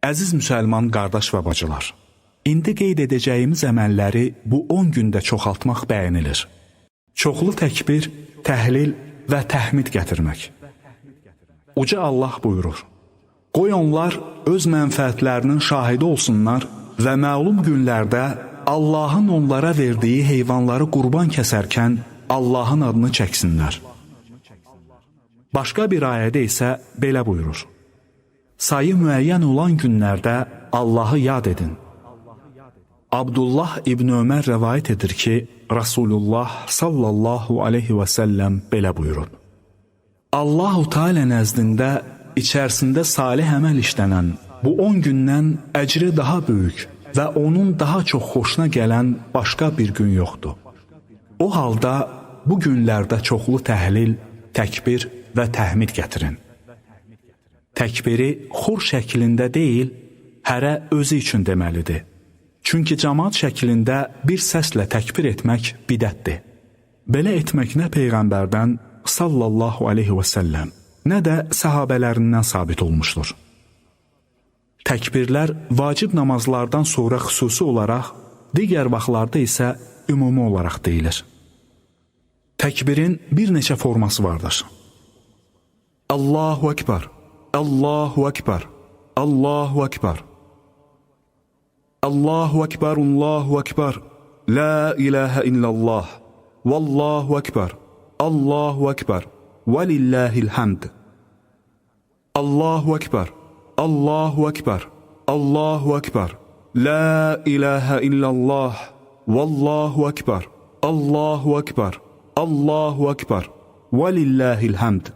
Əziz müsəlman qardaş və bacılar, indi qeyd edəcəyimiz əməlləri bu 10 gündə çoxaltmaq bəyənilir. Çoxlu təkbir, təhlil və təhmid gətirmək. Uca Allah buyurur: qoy onlar öz mənfəətlərinin şahidi olsunlar və məlum günlərdə Allahın onlara verdiyi heyvanları qurban kəsərkən Allahın adını çəksinlər. Başqa bir ayədə isə belə buyurur: sayı müəyyən olan günlərdə Allahı yad edin. Abdullah İbn Ömər rəvayət edir ki, Rasulullah sallallahu aleyhi və səlləm belə buyurub: Allah-u Teala nəzdində içərisində salih əməl işlənən bu 10 gündən əcri daha böyük və onun daha çox xoşuna gələn başqa bir gün yoxdur. O halda bu günlərdə çoxlu təhlil, təkbir və təhmid gətirin. Təkbiri xor şəklində deyil, hərə özü üçün deməlidir. Çünki cəmaat şəklində bir səslə təkbir etmək bidətdir. Belə etmək nə Peyğəmbərdən sallallahu aleyhi və səlləm, nə də səhabələrindən sabit olmuşdur. Təkbirlər vacib namazlardan sonra xüsusi olaraq, digər vaxtlarda isə ümumi olaraq deyilir. Təkbirin bir neçə forması vardır. Allahu Ekber, Allahu Ekber, Allahu Ekber. Allahu Ekber, Allahu Ekber, La ilahe illallah, Vallahu Ekber, Allahu Ekber, Velillahil hamd. Allahu Ekber, Allahu Ekber, Allahu Ekber, La ilahe illallah, Vallahu Ekber, Allahu Ekber, Allahu Ekber, Velillahil hamd.